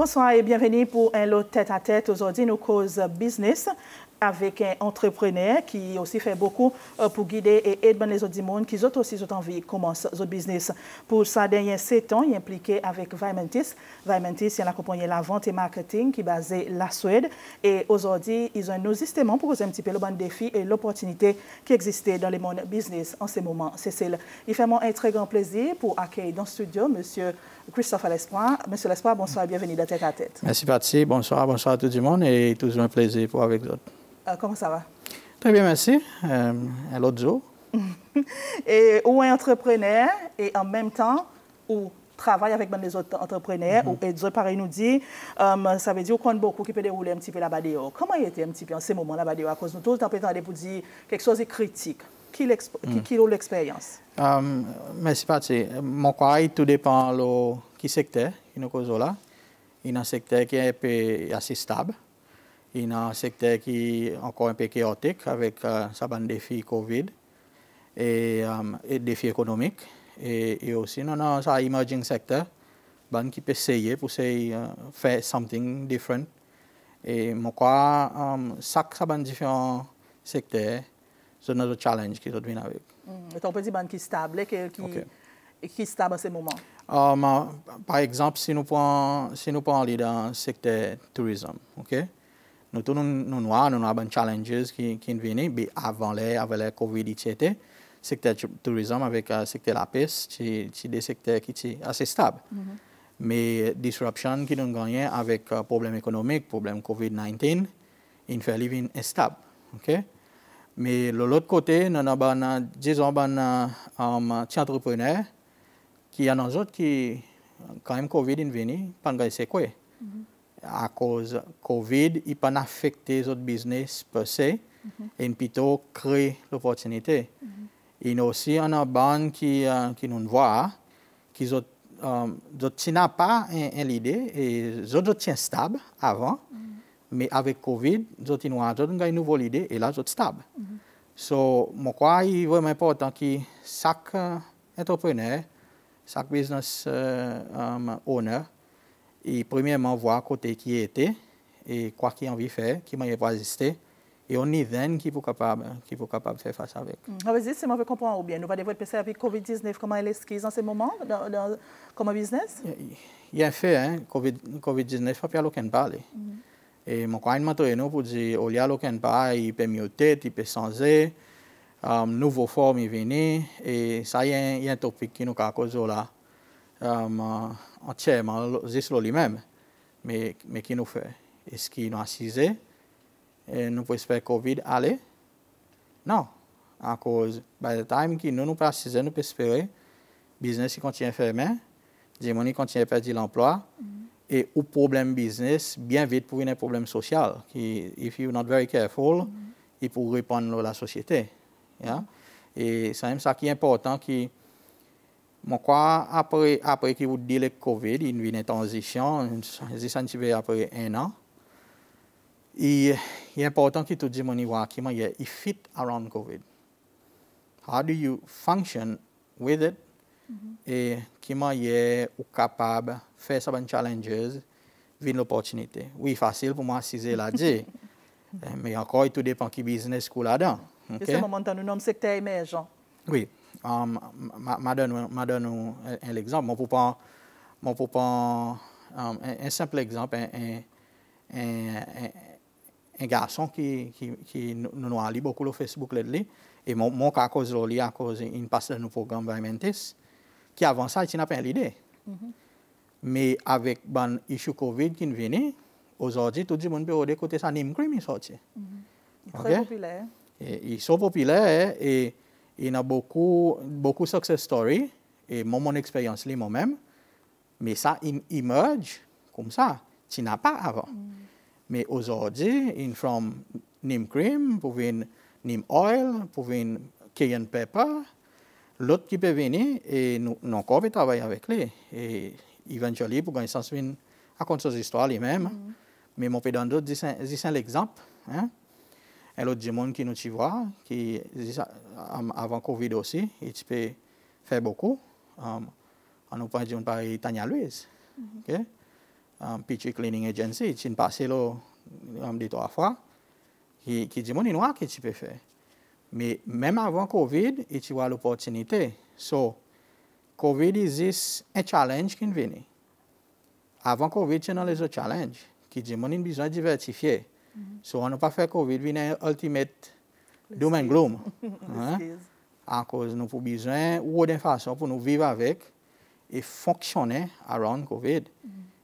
Bonsoir et bienvenue pour un lot tête-à-tête. Aujourd'hui, nous causons business avec un entrepreneur qui aussi fait beaucoup pour guider et aider les autres monde qui ont aussi envie de commencer leur business. Pour ça, dernier 7 ans, il est impliqué avec Vimentis. Vimentis, il accompagne la vente et marketing qui est basée à la Suède. Et aujourd'hui, ils ont nos justement pour un petit peu le bon défi et l'opportunité qui existait dans le monde business en ce moment. Cécile, il fait moi un très grand plaisir pour accueillir dans le studio Monsieur Christophe Lespoir. Monsieur Lespoir, bonsoir et bienvenue dans Tête à Tête. Merci Patsy, bonsoir à tout le monde et toujours un plaisir pour avec vous. Comment ça va? Très bien, merci. À l'autre jour. Et ou un entrepreneur et en même temps, ou travaille avec les autres entrepreneurs, ou et pareil nous dit, ça veut dire qu'on a beaucoup qui peut dérouler un petit peu là-bas dehors. Comment il était un petit peu en ces moments là-bas dehors? À cause de nous tout le temps pour dire quelque chose de critique. Qui a l'expérience? Merci Patsy. Mon cas, tout dépend de qui secteur, qui est là. Il y a un secteur qui est assez stable. Il y a un secteur qui est encore un peu chaotique avec sa bande défi Covid et défis économiques. Et aussi, nous avons un emerging sector qui peut essayer pour faire something different. Et moi, ça bande différents secteurs, c'est notre challenge qui vient avec. On peut dire qui est stable, qui est stable en ce moment. Par exemple, si nous prenons dans le secteur tourisme, ok? Nous avons des challenges qui viennent, mais avant la COVID, le secteur tourisme avec le secteur la peste, c'est des secteurs qui sont assez stables. Mais disruption qui nous gagnent avec problèmes économiques, problèmes COVID-19, il fait vivre instable. Okay? Mais de l'autre côté, nous avons des entrepreneurs qui ont des autres qui, quand même COVID est venu, pas de c'est quoi. À cause de COVID, il n'a pas affecté les autres business per se, et plutôt créer l'opportunité. Il y a aussi une bande qui nous voit, qui n'a pas l'idée, et les autres sont stables avant, mais avec COVID, ils ont une nouvelle idée, et là, ils sont stables. So, moi, crois il est vraiment important que chaque entrepreneur, chaque business owner, et premièrement voir côté qui était et quoi qui a envie de faire, qui m'a pas existé et on est then qui est capable de faire face avec. Vas-y, si je comprends bien, nous va développer ça avec COVID-19, comment elle esquisse en ce moment comme business? Il y a un fait, hein, COVID-19, il n'y a aucun parler. Et mon coin m'a nous pour dire, il y a aucun parler, il peut muter, il peut changer, nouveau forme est venu et ça y a un topic qui nous a causé là. Entièrement, juste lui-même, mais qui nous fait? Est-ce qu'il nous a assisé? Nous pouvons espérer Covid aller? Non. À cause, by the time que nous pouvons assiser, nous pouvons espérer, business continue à fermer, les gens continuent à perdre l'emploi, et au problème business, bien vite pour un problème social, qui, if you're not very careful, il peut répandre la société. Yeah? Et c'est même ça qui est important, qui moi, après qu'il vous dit le COVID, il y a une transition, après 1 an. Il est important que tout le monde voit qu'il fit around COVID. How do you function with it? Et qu'il est capable de faire ces challenges, via l'opportunité. Oui, facile pour moi de là-dessus. Mais encore, tout dépend qui business qu'il là-dedans. Et ce moment, nous nommons secteur émergent. Oui. Je donne un exemple. Je peux prendre un simple exemple. Un garçon qui nous a lu beaucoup sur Facebook lately. Et mon cas, à cause il passe dans nos programmes Vimentis, qui avant ça, il n'a pas l'idée. Mais avec l'issue COVID qui est venu, aujourd'hui, tout le monde peut regarder côté ça, Nim Cream est sorti. Très populaire. Ils sont populaires et il y a beaucoup success stories et mon expérience moi-même, mais ça émerge comme ça, tu n'as pas avant. Mais aujourd'hui, il from neem cream, pour venir neem oil, pour venir cayenne pepper, l'autre qui peut venir et nous encore travailler avec lui et éventuellement pour gagner sens à raconter ses histoires lui-même. Mais mon pédant d'autres c'est l'exemple. Hein? Un autre monde qui nous voit, qui avant Covid aussi, il peut faire beaucoup. On nous parle de Tania Louise. Okay? Petrie Cleaning Agency, qui passé là, 2-3 fois, qui dit, mon noir, que tu peux faire. Mais même avant Covid, tu as l'opportunité. So, Covid is un challenge qui vient. Avant Covid, tu as les autres challenges qui dit, mon besoin de diversifier. So, on n'a pas fait Covid, vient ultimate doom and gloom. À cause nous avons besoin d'une façon pour nous vivre avec et fonctionner around Covid.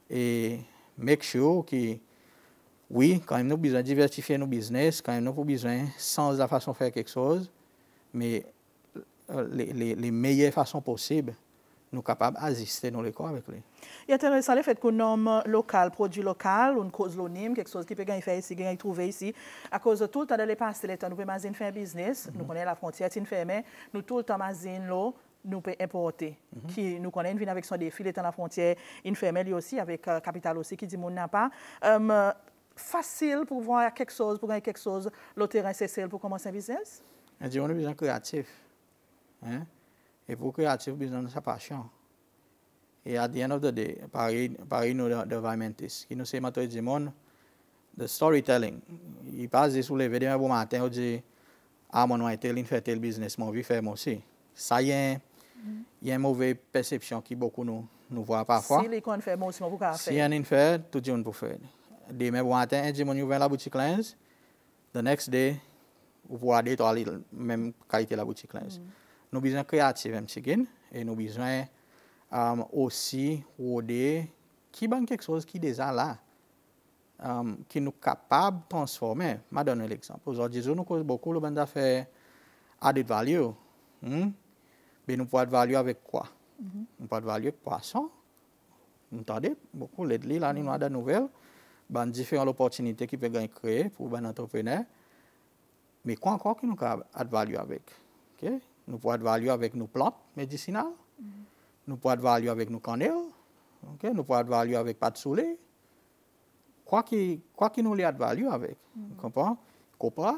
Et make sure que, oui, quand même nous avons besoin de diversifier nos business, quand même nous avons besoin sans la façon de faire quelque chose, mais les meilleures façons possibles, nous sommes capables d'assister dans les corps avec lui. Il est intéressant le fait qu'on nomme local, produit local, une cause l'onime, quelque chose qui peut gagner faire ici, gagner trouver ici. À cause de tout le temps de les passer, le temps, nous pouvons faire un business, nous connaissons la frontière, nous fermée, nous tout le temps mazine l'eau, nous pouvons importer. Qui nous connaissons, vient avec son défi, le temps la frontière, une fermée lui aussi, avec capital aussi, qui dit mon n'a pas. Facile pour voir quelque chose, pour gagner quelque chose, le terrain c'est celle pour commencer un business? On a besoin de créatif. Hein? Et pour créatif, besoin de sa passion. Et at the end of the day, pareil nous environmentistes, qui nous sait maintenant du monde, the storytelling. Il passe sur les vidéos bon matin, on dit, ah, mon nom est tel, il fait tel business, mon vie fait moi aussi. Ça y est, il y a une mauvaise perception qui beaucoup nous voit parfois. Si les qu'on fait moi aussi, moi, pour faire. Si on fait, tout le monde peut faire. Demain bon matin, on dit, mon ouvert la boutique Lens, the next day, vous pouvez aller dans la même qualité de la boutique Lens. Nous avons besoin de créatif, et nous avons besoin aussi de qui est quelque chose qui est déjà là, qui nous capable de transformer. Je vais donner l'exemple. Aujourd'hui, nous avons beaucoup de faire added value. Mais nous pouvons add value avec quoi? Nous pouvons add value avec poisson. Vous entendez? Beaucoup de là, nous avons des nouvelles, différentes opportunités qui peuvent être créées pour les entrepreneurs. Mais quoi encore que nous pouvons add value avec? Okay? Nous pouvons add value avec nos plantes médicinales. Nous pouvons add value avec nos cannelles. Okay? Nous pouvons add value avec pâte soleil. Quoi qu'il nous add value avec? Vous comprenez? Copra.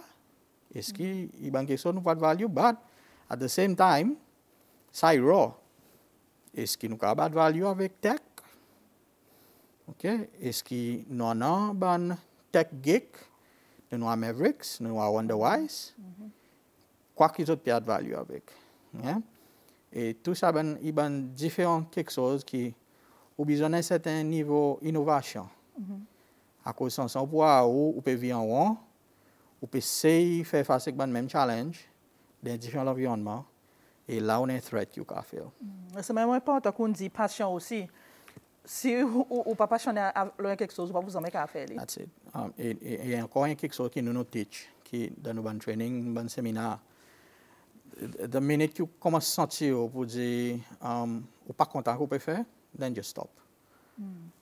Est-ce qu'il y a quelque chose nous pouvons add value? But at the same time, ça est raw. Est-ce qu'il nous add value avec tech? Okay? Est-ce qu'il nous a un tech geek? Nous avons Mavericks, nous avons Wonderwise. Quoi qu'ils aient add value avec. Yeah? Et tout ça, il y a différents quelque chose qui ont besoin d'un certain niveau d'innovation. À cause de ça, on peut vivre en haut, on peut essayer de faire face à le même challenge dans différents environnements. Et là, on a un threat qui peut faire. C'est même important qu'on dit passion aussi. Si vous n'êtes pas passionné à quelque chose, vous ne pouvez pas vous en faire. That's it. Et il y a encore quelque chose qui nous teach, qui dans nos training, dans nos séminaires. The minute que vous commencez à sentir pour dire ou pas content que vous pouvez faire, then just stop.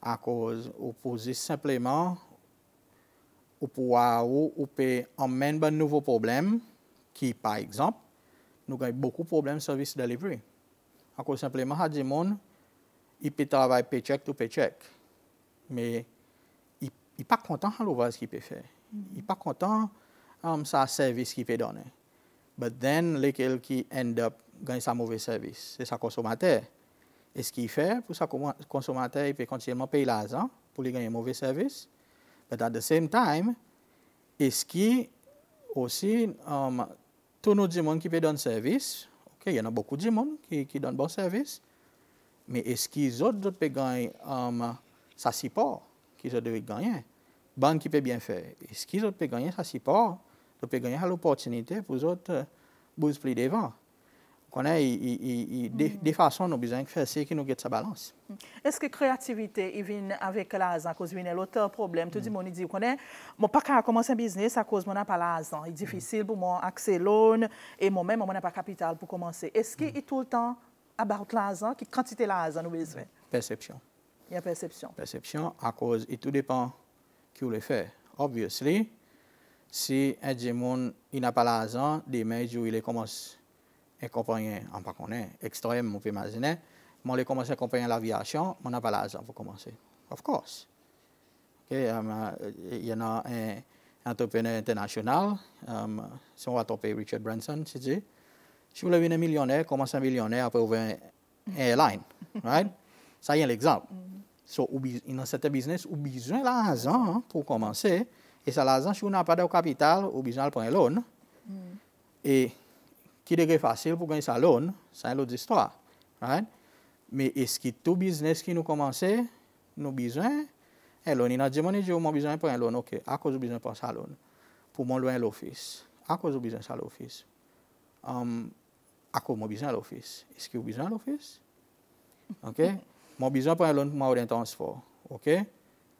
À cause vous posez simplement ou peut emmener un nouveau problème qui, par exemple, nous avons beaucoup de problèmes de service delivery. À cause simplement, il y a des gens qui peuvent travailler paycheck to paycheck, mais il n'est pas content de l'ouvrage qu'il peut faire. Il n'est pas content de sa service qu'il peut donner. But then, lesquels qui end up gagnant sa mauvais service, c'est sa consommateur. Et ce qu'il fait pour sa consommateur, il peut continuellement payer l'argent pour lui gagner un mauvais service. But at the same time, est-ce qu'il aussi, tous nos gens qui peuvent donner service, okay, il y en a beaucoup de gens qui donnent bon service, mais est-ce qu'ils autres peuvent gagner sa support qu'ils ont dû gagner? Banque qui peut bien faire. Est-ce qu'ils autres peuvent gagner sa support? Ils peuvent gagner l'opportunité pour les autres bouger plus devant. On a des façons, nous avons besoin de faire ce qui nous guette sa balance. Est-ce que la créativité il vient avec l'argent, à cause de l'autre problème? Tout le monde dit, je ne peux pas commencer un business à cause de mon pas l'argent. C'est difficile pour moi d'accéder à loan et moi-même, je n'ai pas de capital pour commencer. Est-ce qu'il est tout le temps about l'argent? Quelle quantité d'argent nous besoin? Perception. Il y a perception. Perception, à cause, et tout dépend qui vous le fait. Obviously, si un démon n'a pas l'argent, demain, il commence à accompagner, on pas connaît, extrême, on peut imaginer, mais on les commence à accompagner l'aviation, on n'a pas l'argent pour commencer. Of course. Okay, il y en a un entrepreneur international, si on va taper Richard Branson, si vous voulez devenir millionnaire, commencez un millionnaire, après ouvrir un airline. Right? Ça y est l'exemple. So, dans ce business, ou besoin l'argent pour commencer. Et ça, l'argent, si on n'a pas de capital, ou besoin de prendre un loan. Et qui est facile pour gagner sa loan, c'est une autre histoire. Right? Mais est-ce que tout business qui nous commence, nous besoin un loan? Il a dit, mon besoin de prendre un loan. OK, à cause du besoin de prendre sa loan. Pour mon loin l'office. À cause du besoin de l'office. À cause de mon besoin de l'office. Est-ce que vous besoin de l'office? OK? Mon besoin de prendre un loan pour mon transport. OK?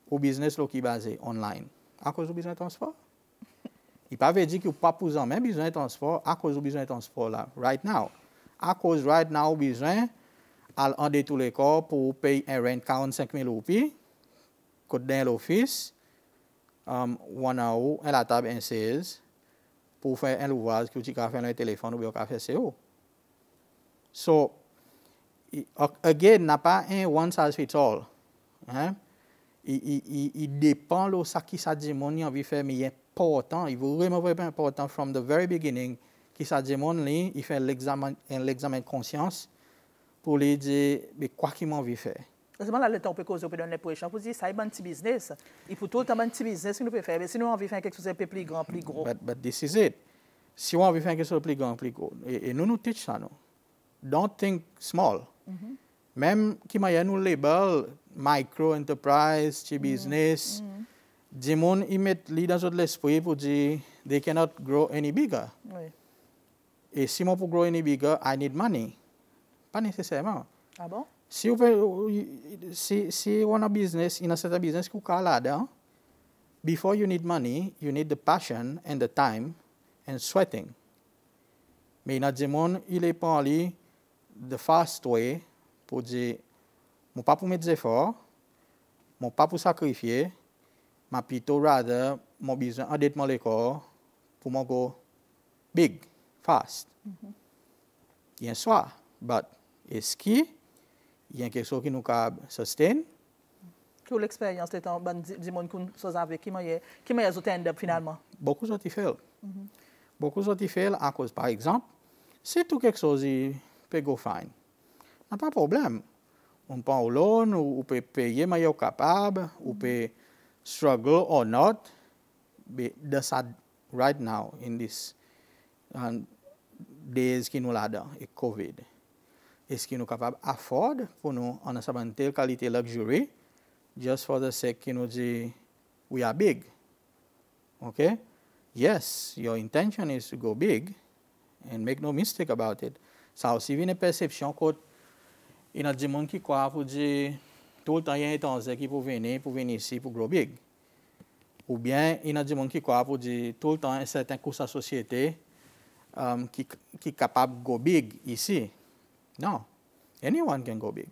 Ou business qui est basé online. À cause du besoin de transport? Il ne peut pas dire que vous pas besoin de transport à cause du besoin de transport là, right now. À cause right now, besoin en de tous les cas pour payer un rent 45 000 roupies, côté dans l'office, one hour, à la table un 16, pour faire un ouvrage que tu as fait le téléphone ou bien faire CO. So, again, n'a pas un one size fits all. Hein? Il dépend de ce que ça dit, mon envie de faire, mais il est important, il est vraiment important from the very beginning, qui ça dit, il fait l'examen de conscience pour lui dire, mais quoi qu'il m'a envie de faire. C'est là le temps peut causer, on peut donner pour échange, pour dire, ça est un petit business. Il faut tout le temps un petit business que nous pouvons faire, mais sinon on a envie de faire quelque chose de plus grand, plus gros. But this is it. Si on a envie de faire quelque chose de plus grand, plus gros, et nous teach ça, nous. Don't think small. Même qui m'a nous label micro enterprise, petit business, des gens ils mettent dans l'esprit pour dire they cannot grow any bigger. Oui. Et si moi pour grow any bigger, I need money. Pas nécessairement. Ah bon? Si on a business, in a certain business ku ka là-dedans, before you need money, you need the passion and the time and sweating. Mais il y a des gens, il est parlé the fast way pour dire, mon pas pour mettre des efforts, mon pas pour sacrifier, mais plutôt rather, mon besoin endettement le corps pour mon go big, fast. Il y a un soir, but est-ce qu'il y a quelque chose qui nous a sustain? Quelle l'expérience de temps, du monde qu'on soit avec, qui m'a end up finalement? Beaucoup de choses font. Beaucoup de choses font à cause, par exemple, si tout quelque chose peut go fine, n'a pas de problème. On prend un loan, ou peut payer, mais il est capable, ou peut struggle or not, but that's right now in this days qui nous là-dedans, et COVID. Est-ce qu'ils nous capable afford pour nous en une telle qualité luxury, just for the sake qui nous dit we are big. Okay? Yes, your intention is to go big, and make no mistake about it. Ça aussi une perception qu'il y a des gens qui croient pour dire tout le temps il y a un temps qui pour venir ici pour grow big. Ou bien il y a des gens qui croient pour dire tout le temps un certain cours de société qui est capable de go big ici. No, anyone can go big.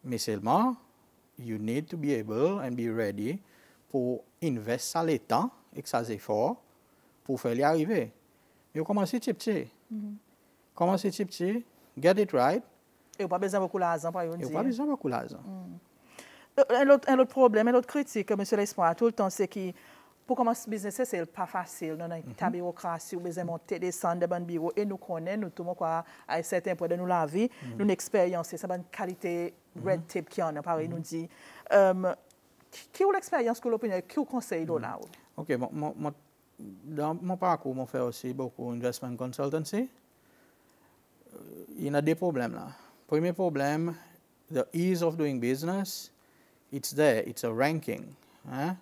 Mais seulement, you need to be able and be ready pour investir le temps et ses efforts pour faire y arriver. Mais commencez petit. Commencez petit, get it right. Et pas besoin beaucoup d'argent, par exemple. Et pas besoin beaucoup d'argent. Un autre problème, un autre critique, M. L'Espoir, tout le temps, c'est que pour commencer ce business, c'est pas facile. Nous avons une bureaucratie, nous besoin monter, descendre dans le bureau et nous connaissons, nous tout le monde, à un certain point de nous la vie, nous une expérience, c'est une qualité red tape qui en a, pareil, nous dit. Qui est l'expérience que l'opinion, qui est le conseil là? OK, dans mon parcours, je fais aussi beaucoup d'investment consultancy. Il y a des problèmes là. Premier problème, the ease of doing business, it's there, it's a ranking. Hein?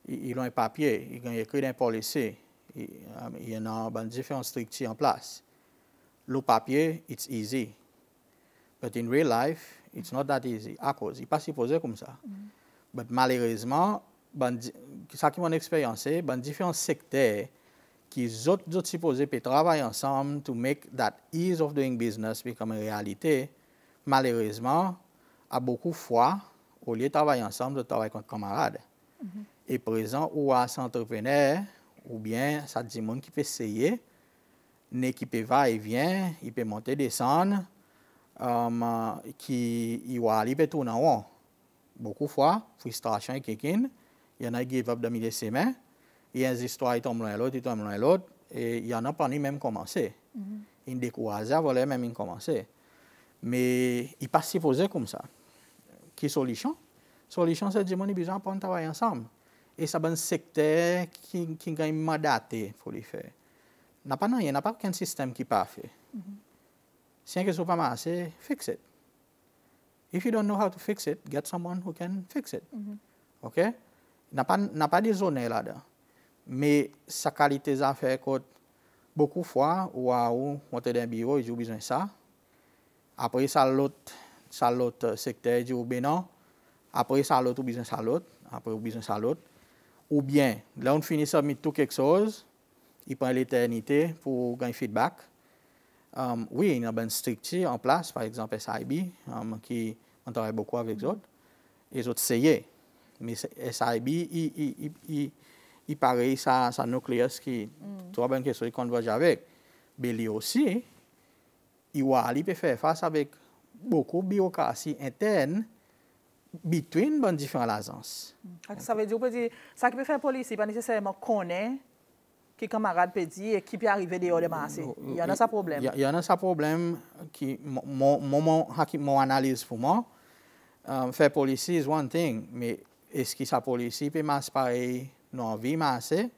Ils ont un papier, ils ont écrit un policy, il y a différentes structures en place. Le papier, it's easy. But in real life, it's not that easy. À cause, il n'est pas supposé comme ça. Mais malheureusement, ça qui est mon expérience, dans différents secteurs, qui sont supposés travailler ensemble to make that ease of doing business become une réalité, malheureusement, à beaucoup de fois, au lieu de travailler ensemble, de travailler contre camarades. Et présent, ou à cet entrepreneur, ou bien ça dit monde qui peut essayer, qui peut va et vient, il peut monter, descendre, il peut tourner en haut. Beaucoup de fois, frustration est quelqu'un, il y en a qui give up dans milieu de semaine, il y a des histoires qui tombent l'un l'autre, et il y en a pas ni même commencé. Ils découragent à voler même commencer. Mais il n'est pas supposé comme ça. Qui solution? Solution, c'est dire qu'on a besoin de travailler ensemble. Et ça, c'est un secteur qui est mandaté pour le faire. Il n'y a pas aucun système qui est parfait. Si quelque chose pas marché, fix it. If you don't know how to fix it, get someone who can fix it. OK? N'a pas de zone là-dedans. Mais sa qualité d'affaires, beaucoup de fois, ou on est dans un bureau, il a besoin de ça. Après, ça l'autre secteur, il dit, ben non. Après, ça l'autre, besoin de ça l'autre. Après, besoin de ça l'autre. Ou bien, là, on finit ça, mettre tout quelque chose, il prend l'éternité pour gagner feedback. Oui, il y a une structure en place, par exemple SIB, qui on travaille beaucoup avec les autres. Les autres, c'est mais SIB, il paraît, ça nucléus qui, trois bonnes questions qu'on converge avec. Mais lui aussi, il peut faire face avec beaucoup de bureaucratie interne between les différentes agences. Ça veut dire que ça qui peut faire police, pas nécessairement connaître qui camarade peut dire et qui peut arriver dehors de marché. Il y en a ça problème. Il y en a ça problème qui mon analyse pour moi. Faire police is one thing, mais est-ce que sa police peut marcher pareil dans la vie marcher?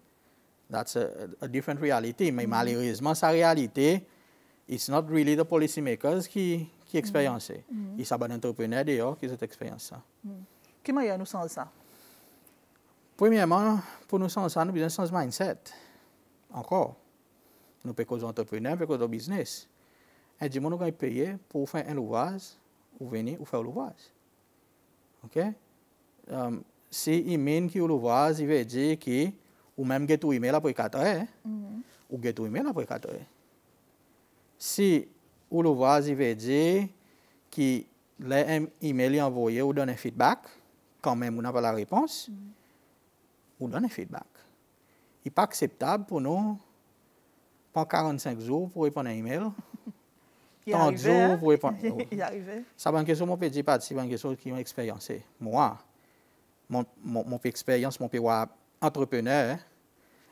That's a different reality. Mais malheureusement, sa réalité, it's not really the policymakers qui expérience. Il y a des entrepreneurs dehors qui ont expérience ça. Qui m'a nous sens ça? Premièrement, pour nous sens ça, nous besoin de changer mindset. Encore. Nous pouvons causer entrepreneurs, nous pouvons causer business. Et du monde nous gagne payer pour faire un ouvrage, ou venir ou faire l'ouvrage. OK? Si email qui l'ouvrage, il veut dire que ou même get un email après 4 heures, ou get un email après 4 heures. Si ou l'ouvrage, il veut dire que l'email envoyé ou donne un feedback, quand même on n'a pas la réponse, ou donne un feedback. Il n'est pas acceptable pour nous prendre 45 jours pour répondre à un email. 30 jours pour répondre. Il arrive. Ça va une question, mon petit participant, une question qui ont expérience. Moi, mon expérience, mon entrepreneur,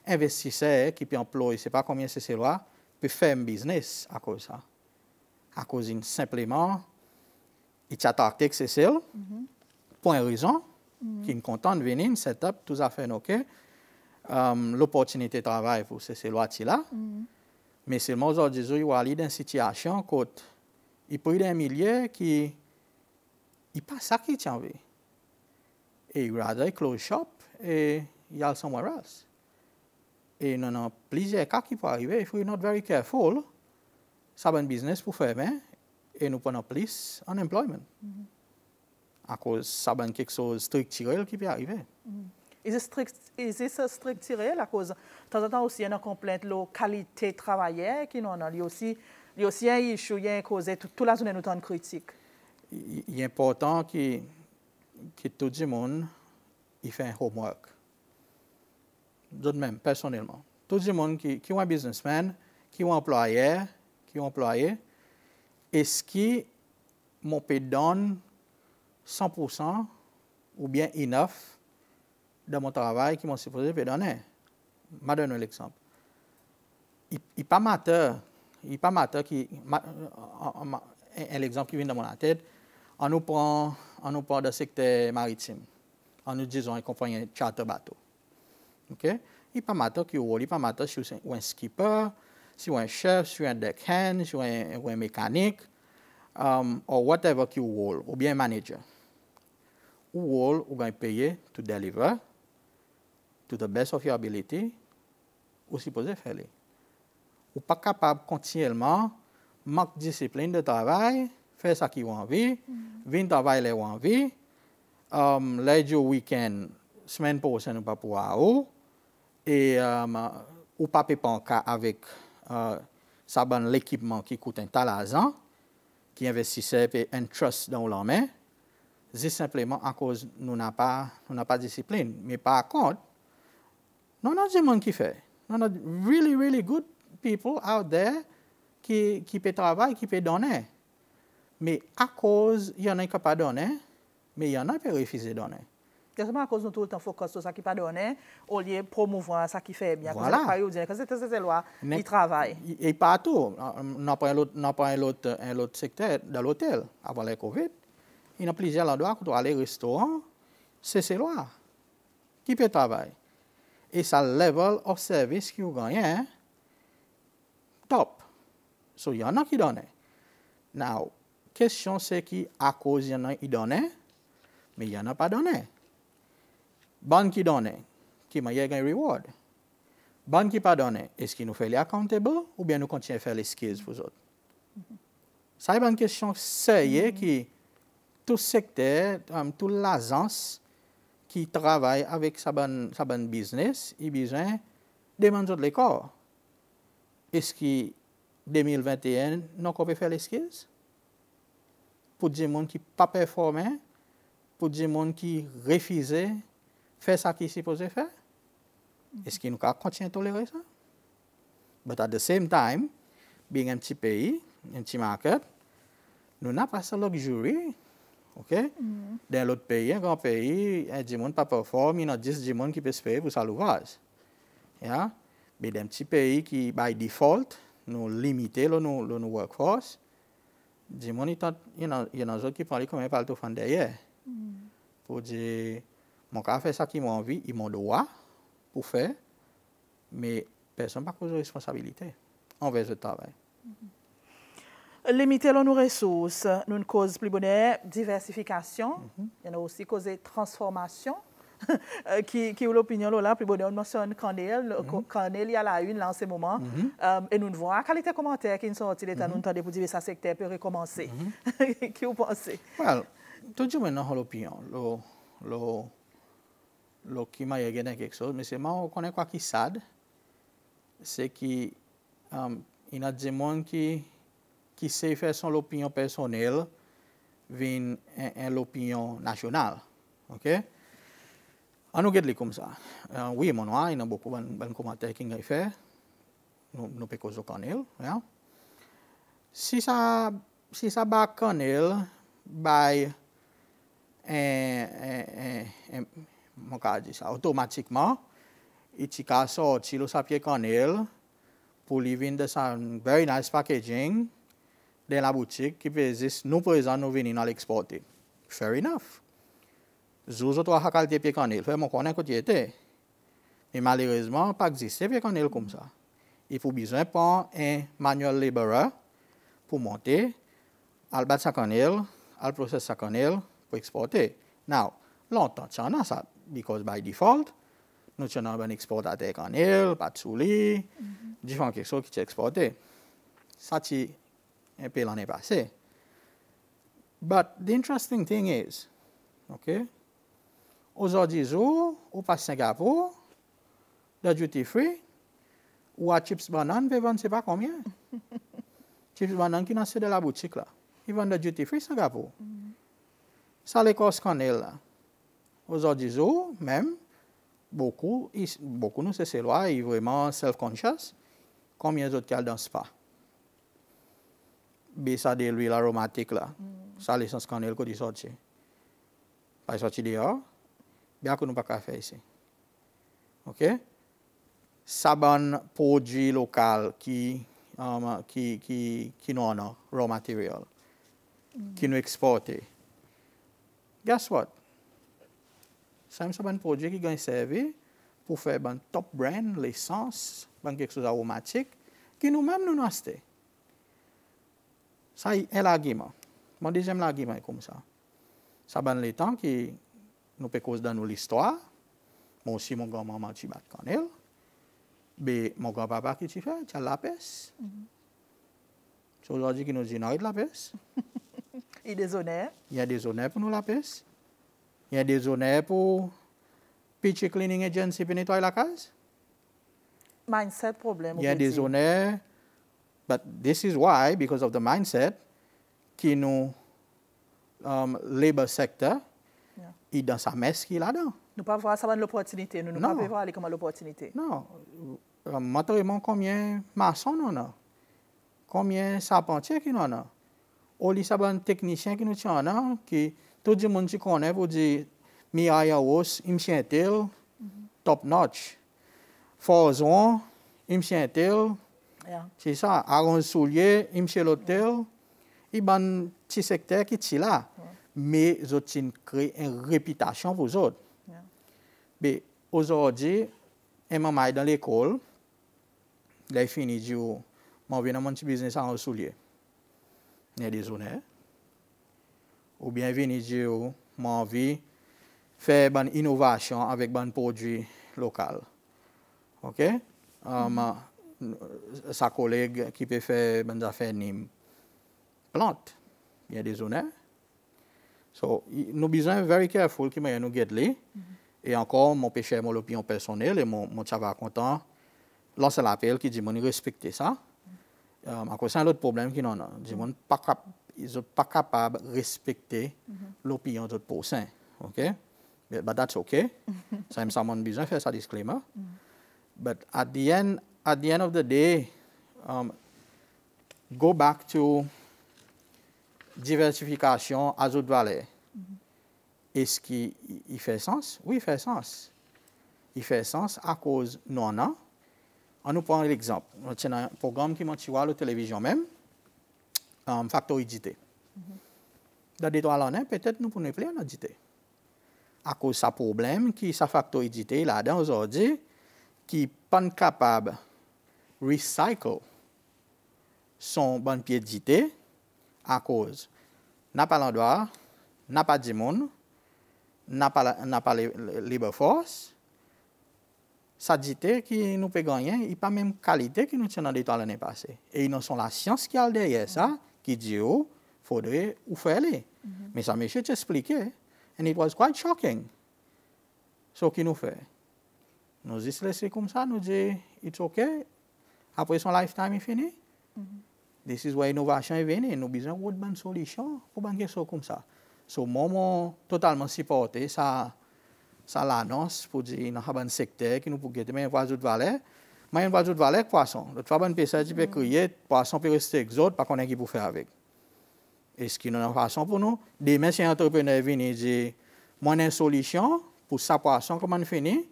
investisseur qui peut employer, je ne sais pas combien c'est là, peut faire un business à cause de ça. À cause simplement, il t'a tactique, c'est celle, pour une raison, qui est content de venir, setup, tout à fait OK. L'opportunité de travail pour ces lois-là. Mais seulement aujourd'hui, il va aller dans une situation où il peut y avoir un milieu qui n'est pas ça qui tient envie. Et il rather close shop et il y a somewhere else. Et il y a plusieurs cas qui peuvent arriver. If we're not very careful, ça va un business pour faire et nous prenons plus en employment. À cause ça va quelque chose de structurel qui peut arriver. Est-ce structurel à cause de temps en temps aussi il y a une complainte de la qualité de travail qui nous a aussi un issue, il y a une cause toute la zone nous critique. Il est important que tout le monde il fait un homework. D'autres même, personnellement. Tout le monde qui est un businessman, qui est un employé, est-ce que mon peut donner 100% ou bien enough dans mon travail qui m'ont supposé donner? Je vais donner un exemple. Il n'est pas mateur. Un exemple qui vient dans mon tête. On nous prend le secteur maritime. On nous disons une compagnie de charter bateau. OK? Il n'est pas mateur qui roule. Il n'est pas mateur si vous êtes un skipper, si vous êtes un chef, si vous êtes un deckhand, si vous êtes un mécanique, ou whatever qui roule, ou bien un manager. Ou roule, ou bien payer to deliver to the best of your ability, ou supposé faire. Ou pas capable continuellement manque discipline de travail, faire ça qui ont envie, venir travailler les ont envie, les jours week-end, semaine prochaine ou pas pour et ou pas payer avec ça l'équipement qui coûte un tas d'argent, qui investissait et un trust dans la main, c'est simplement à cause nous n'a pas de discipline. Mais par contre, non, non, c'est monde qui fait. Non, non, really, really good people out there qui peut travailler, qui peut donner. Mais à cause, il y en a qui ne peuvent pas donner, mais il y en a qui peuvent refuser de donner. C'est à cause de tout le temps focus sur ça qui ne peut pas donner, au lieu de promouvoir ça qui fait bien. Voilà. C'est loi, il travaille. Et partout, on a un autre secteur dans l'hôtel, avant la COVID. Il y a plusieurs endroits où tu aller au restaurant, c'est loi. Qui peut travailler? Et ça level of service qui vous gagne, top. So, il y en a qui donnent. Now, question c'est qui, à cause il y en a qui donnent, mais il y en a pas donné. Bon qui donne, qui m'a un reward. Bon qui pas donné, est-ce qu'il nous fait les accountable ou bien nous continuons à faire les skills pour eux autres? Ça c'est une question sérieuse qui, tout secteur, toute l'agence qui travaille avec sa bonne business, il a besoin de demander de l'école. Est-ce que 2021, nous pouvons faire les skills? Pour des gens qui ne pas performé, pour des gens qui refusent faire ce qu'ils sont supposés faire? Est-ce qu'ils nous continuent à tolérer ça? But at the same time, being un petit pays, un petit market, nous n'avons pas ce luxury. OK? Dans l'autre pays, un grand pays, il y a des gens qui ne performent, il y a 10 gens qui peuvent se payer pour ça l'ouvrage. Yeah? Mais dans un petit pays qui, by default, nous limitons nos workforce, des gens, il y en a d'autres qui parlent comme par le téléphone derrière. Pour dire, mon cas fait ça qui m'a envie, ils m'ont droit pour faire, mais personne n'a pas de responsabilité envers le travail. Limiter nos ressources, nous une cause plus bonne diversification, il y en a aussi cause transformation, qui est l'opinion là, plus bonne, on mentionne Canel, il y a la une là en ce moment, et nous voyons la qualité commentaire qui sont sortis de nous entendons pour dire que ce secteur peut recommencer. Qui vous pensez? Well, tout le monde a l'opinion, qui m'a gagné quelque chose, mais c'est moi on connaît quoi qui sad, c'est qu'il y a des gens qui sait faire son opinion personnelle vers l'opinion nationale. OK? On nous regarde comme ça. Oui, mon il y a beaucoup de commentaires qui ont fait. Nous pouvons causer Canel. Si ça bat Canel, automatiquement, il y a sorti le sapier Canel pour lui vendre un very nice packaging dans la boutique qui peut exister, nous présents, nous venons à l'exporter. Fair enough. Zozo to a qualité pied canel, fait mon connaît côté était. Mais malheureusement, pas exister pied canel comme ça. Il faut besoin prendre un manual laborer pour monter, al battre sa canel, al process sa canel pour exporter. Now, longtemps, tu en as ça, because by default, nous avons un exportateur canel, pas de souli, différentes quelque chose qui est exporté. Ça, c'est un peu l'année passée. But the interesting thing is, okay, aujourd'hui, ou pas Singapour, de duty free, ou à chips banane, ils vendent, c'est pas combien. Chips banane qui naissent de la boutique là, ils vendent de duty free Singapour. Ça les cause canel là. Aujourd'hui, même, beaucoup nous c'est loi, ils vraiment self-conscious, combien d'autres cas dans spa. Ça de l'huile aromatique là, ça l'essence canel qu'on dit sorti. Pas sorti dehors, bien que nous pas faire ici. OK? Ça bon produit local qui nous a raw material, qui nous exporte. Guess what? C'est un produit qui gagne servi pour faire un top brand, l'essence, quelque chose aromatique, qui nous-mêmes nous achetons. Ça est l'argument. Mon deuxième argument est comme ça. Ça ban les temps qui nous peut cause dans l'histoire. Moi aussi, mon grand-maman, tu bat canel. Mais mon grand-papa, qui tu fais? Tu as la peste. C'est aujourd'hui qui nous dit non, il y a de la peste. Il y a des honneurs. Il y a des honneurs pour nous la peste. Il y a des honneurs pour pitcher cleaning agency pour nettoyer la case. Mindset problème. Il y a des honneurs. But this is why, because of the mindset, qui nous labor sector, il dans sa messe qui est là-dedans. Nous pas voir ça l'opportunité, nous pas voir aller comme l'opportunité. Non, matériellement combien maçons nous a, combien charpentiers qui nous a, au lit ça bon technicien qui nous tient qui tout le monde qui connaît pour dire Mirai House, il me tel top notch, Forzon, il me tel. C'est ça, Aaron Soulier, il me l'hôtel, il y a un petit secteur qui est là. mais ils ont créé une réputation pour eux autres. Yeah. Mais aujourd'hui, un maman est dans l'école, il a fini de dire, moi, je viens dans mon petit business en soulier. Il y a des honneurs. Ou bien, venir dire, moi, envie faire une innovation avec un produit local. OK? Sa collègue qui peut faire des affaires Nîmes. Plante. Il y a des honneurs. So, nous besoin very careful qui nous get les. Et encore, mon péché, mon opinion personnelle et mon travail content, lancer l'appel qui dit, mon respecter ça. C'est un autre problème qui non, ils sont pas capables de respecter l'opinion d'autres personnes. OK? But that's okay. Someone besoin faire ça disclaimer. But at the end of the day, go back to diversification à autres valeurs. Est-ce qu'il fait sens? Oui, il fait sens. Il fait sens à cause non. On nous prend l'exemple. C'est un programme qui m'a à la télévision même, factoridité. Dans des droits peut-être nous pouvons plus en éditer. À cause de ce problème qui sa factoridité là-dedans aujourd'hui, qui n'est pas capable de recycle son bon pied d'édité à cause n'a pas l'endroit, n'a pas de monde, n'a pas libre force. Ça dit qui nous peut gagner, il n'y a pas même qualité qui nous tient dans les temps l'année passée. Et ils sont la science qui a derrière ça, qui dit qu'il faudrait ou faire les. Mais ça, monsieur t'expliquait. And it was quite shocking. So, qui nous fait? Nous laissons comme ça, nous disons, it's okay. Après son lifetime est fini. This is where innovation est venue. Nous avons besoin de bonne solution pour quelque chose comme ça. So, moi, totalement supporté ça l'annonce pour dire dans un secteur qui nous peut gagner un oiseau de valeur. Mais un oiseau de valeur, poisson. L'autre fois, un pêcheur qui peut crier, poisson peut rester exote, pas qu'on ait qui pour faire avec. Est-ce qu'il y a une façon pour nous? Demain, si un entrepreneur vient et dit, moi, j'ai une solution pour sa poisson, comment on finit?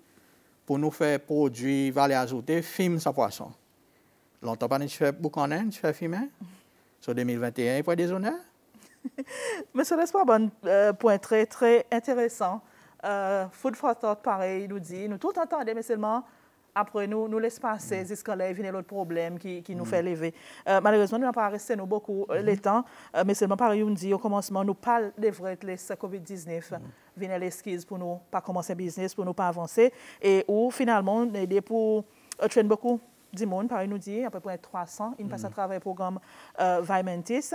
Pour nous faire produire, valeur ajoutée, film sa poisson. Longtemps, pas de faire boucanin, tu fais filmer. Sur 2021, il faut des honneurs. Mais ce n'est pas un point très, très intéressant. Food for Thought, pareil, nous dit, nous tout entendons, mais seulement après nous laisse passer jusqu'à là, vient l'autre problème qui nous fait lever. Malheureusement, nous n'avons pas resté beaucoup le temps, mais seulement pareil, on dit au commencement, nous parlons des vrais tests COVID-19, venez l'excuse pour nous pas commencer business, pour nous pas avancer, et où finalement, on aide pour traîner beaucoup du monde, pareil nous dit, à peu près 300, ils passent à travers le programme Vimentis,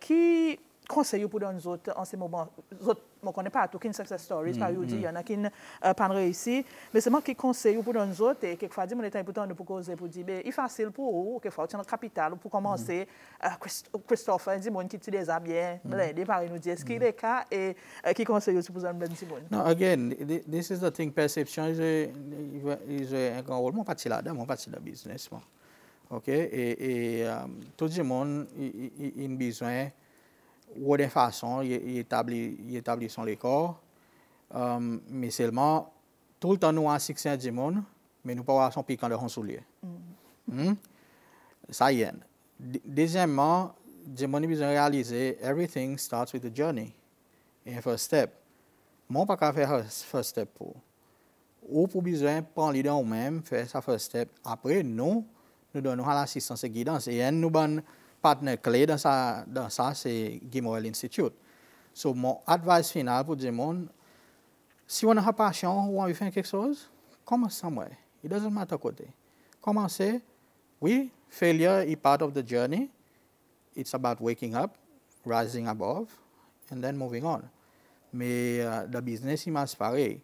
qui conseille pour nous autres en ce moment. On ne connaît pas tout qui success stories, par exemple, il y en a qui n'ont pas réussi, mais c'est moi qui conseille pour nous autres, et quelquefois, il est important de causer pour dire, il est facile pour vous, quelquefois, tu as un capital pour commencer. Christopher, dis-moi qui tu les as bien, blindé, par nous dit, est-ce qu'il est le cas, et qui conseille aussi pour nous dire. No, again, this is the thing, perception is un grand rôle. Moi, pas là-dedans, moi, pas dans le business. OK? Et tout le monde, il a besoin ou de façon, il établit son école, mais seulement, tout le temps, nous avons un succès du monde, mais nous ne pouvons pas son piquant de son soulier. Ça y est. Deuxièmement, du monde a besoin de réaliser, everything starts with a journey, et un first step. Moi, je ne peux pas faire un first step pour. Ou pour besoin de prendre l'idée ou même, faire sa first step. Après, nous donnons l'assistance et guidance. Et nous avons partenaire clé dans ça c'est Gimorel Institute. So, mon advice final pour dire, si on a une passion ou on veut faire quelque chose, commence somewhere. It doesn't matter côté. Commencez, oui, failure is part of the journey. It's about waking up, rising above, and then moving on. Mais le business, il marche pareil.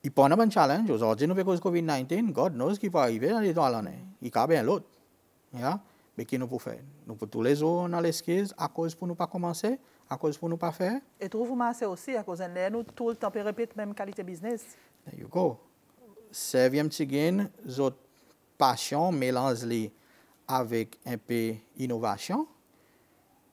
Il prend un bon challenge. Aujourd'hui, nous, avec COVID-19, God knows ce qui va arriver dans les deux années. Il y a bien l'autre. Yeah? Mais qui nous peut faire? Nous pouvons tous les jours dans l'esquisse à cause pour nous pas commencer, à cause pour nous pas faire. Et trouvez-moi c'est aussi à cause de nous tout le temps répéter même qualité business. There you go. Servième tigine, votre passion mélange-les avec un peu d'innovation.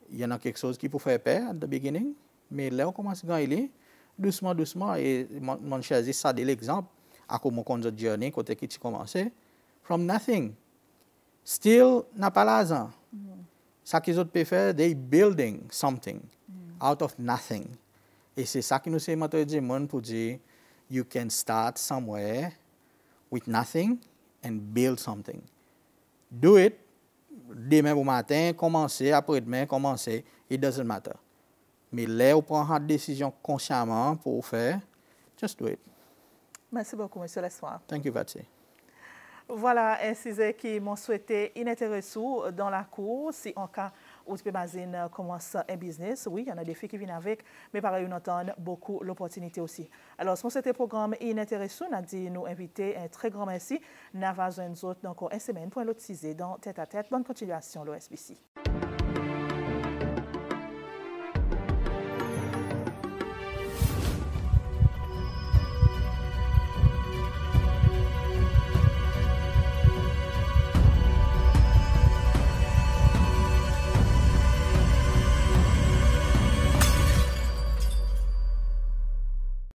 Il y en a quelque chose qui peut faire peur at the beginning, mais là on commence à gagner doucement, doucement. Et mon choisi ça de l'exemple à comment on conduit journey côté qui tu commençais from nothing. Still n'a pas l'argent. Ça qu'ils autres peuvent faire, they building something out of nothing. Et c'est ça qui nous fait mentor du monde pour dire, you can start somewhere with nothing and build something. Do it. Demain au matin, commencer, après-demain, commencer. It doesn't matter. Mais là, on prend une décision consciemment pour faire, just do it. Merci beaucoup, M. Lessoir. Thank you, Vatsy. Voilà un sujet qui m'ont souhaité intéressant dans la cour. Si en cas où tu peux commence un business, oui, il y en a des filles qui viennent avec, mais pareil, on entend beaucoup l'opportunité aussi. Alors, si c'était programme inintéressant, on a dit nous inviter un très grand merci. Nous avons besoin d'autres encore une semaine pour l'autre dans Tête à Tête. Bonne continuation, l'OSBC.